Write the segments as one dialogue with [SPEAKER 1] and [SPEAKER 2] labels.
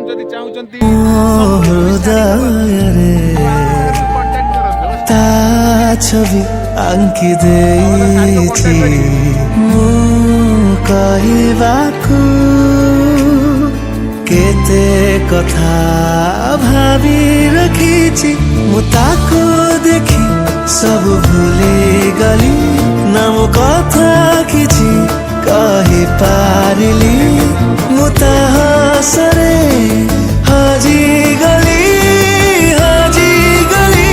[SPEAKER 1] जदि चाहुचंती
[SPEAKER 2] हृदयरे ता छवि आंकी देछि मु कहिबाकू केते कथा भावी रखिछि मु ताको देखि सब भूली गली नाम कथा किछि कहि पारिली मु ताहासरे हाजी गली हाजी गली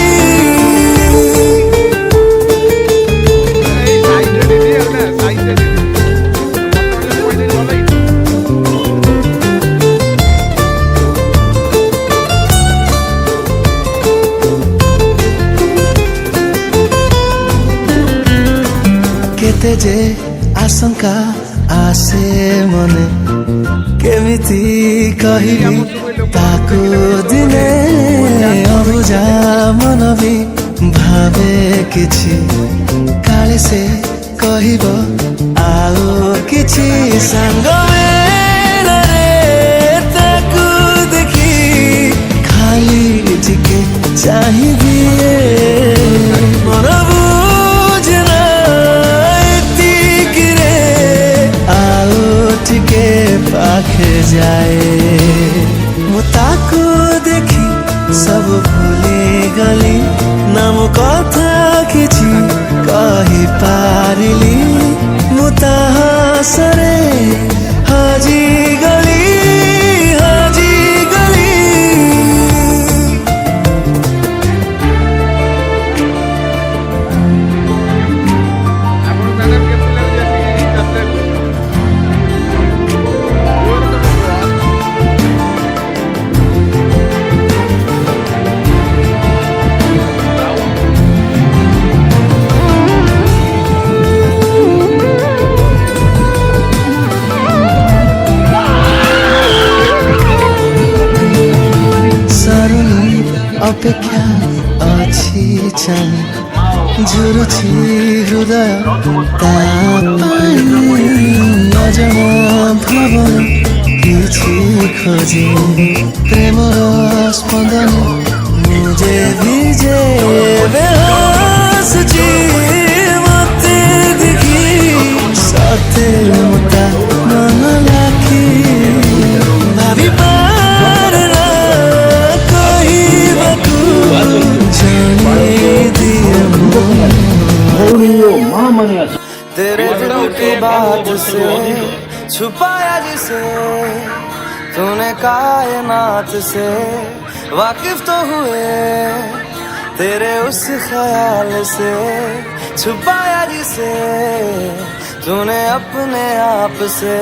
[SPEAKER 2] केते जे आशंका आसे मने केमिति कहिबी ताको दिने अबुझा मन भी भावे किछि काले से कहिब आओ किछि संग रे ताको देखी खाली टिके चाहिए मन बुझना एतिकी रे आओ टिके पाखे जाए मु ताको देखी सब भूली गली नाम कथा किछि कहि पारिली मु ताहासरे हाजी गली हाजी गली
[SPEAKER 1] आपण जाने के पिला जैसे जाते
[SPEAKER 2] सरुनी अपेक्षा अछि छानी झुरुछि हृदय ता अजमा भावन किछि खोजे प्रेमर स्पंदन मुझे भिजे बेहोश जी मते देखी सते मुता मन लाखी भाभी पारना कहिबाकू जाने दिए तेरे दिल की बात से छुपाया जिसे तूने कायनात से वाकिफ तो हुए तेरे उस ख्याल से छुपाया जिसे तूने अपने आप से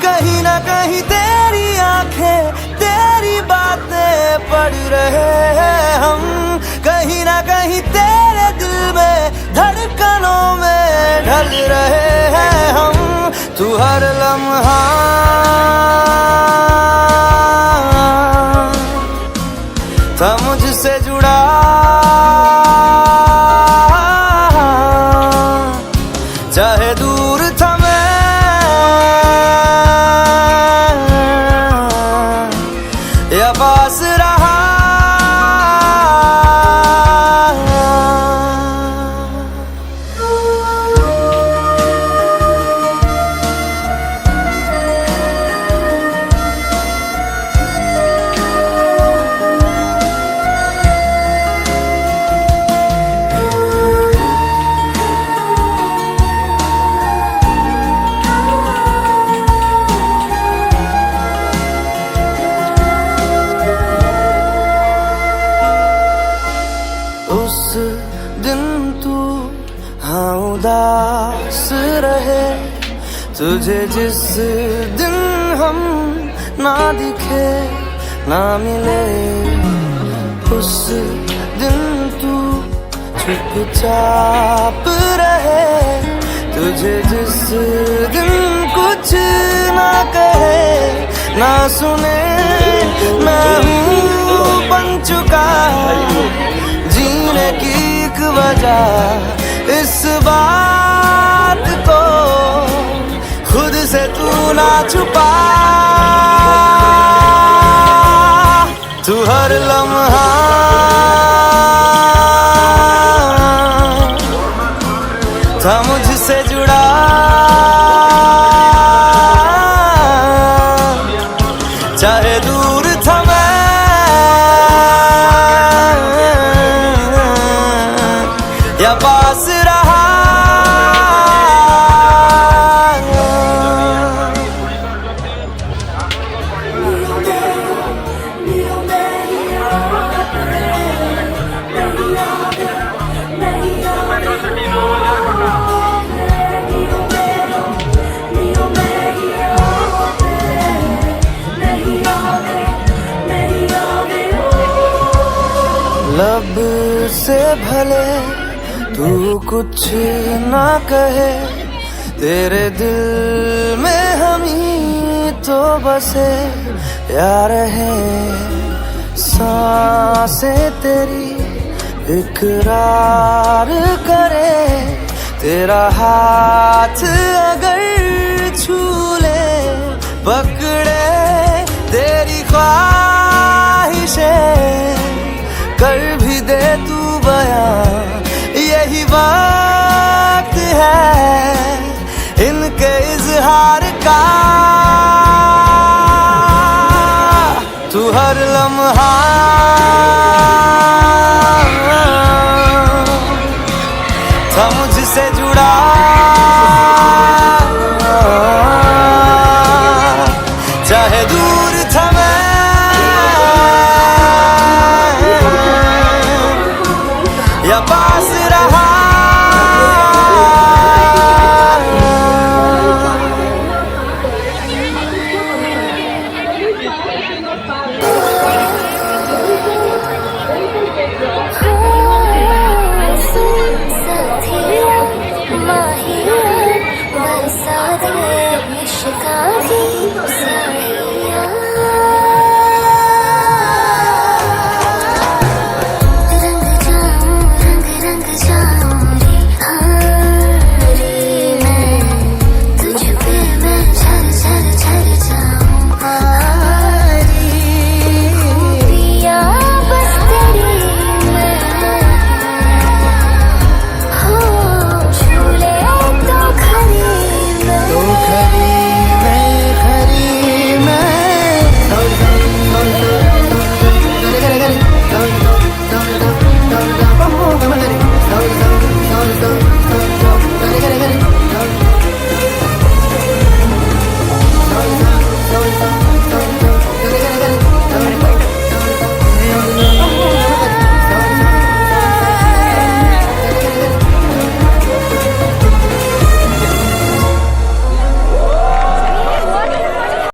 [SPEAKER 2] कहीं ना कहीं तेरी आंखें तेरी बातें पढ़ रहे हैं हम कहीं ना कहीं तेरे दिल में धड़कनों में ढल रहे हैं हम तू हर लम्हा था मुझसे जुड़ा चाहे दूर था मैं या पास रहा उस दिन तू हाँ उदास रहे तुझे जिस दिन हम ना दिखे ना मिले उस दिन तू चुपचाप रहे तुझे जिस दिन कुछ ना कहे ना सुने मैं हूँ बन चुका जीने की एक वजह इस बात को खुद से तू ना छुपा तू हर लम्हा था मुझसे जुड़ा, चाहे दूर था मैं या पास रहा। लब से भले तू कुछ ना कहे, तेरे दिल में हम ही तो बसे यार है। सांसें तेरी इकरार करे, तेरा हाथ अगर छू ले, पकड़े तेरी ख्वाहिशें, कर भी दे तू बयां, यही वक्त है इनके इजहार का। तू हर लम्हा था मुझसे जुड़ा, चाहे दूर था मैं या पास रहा।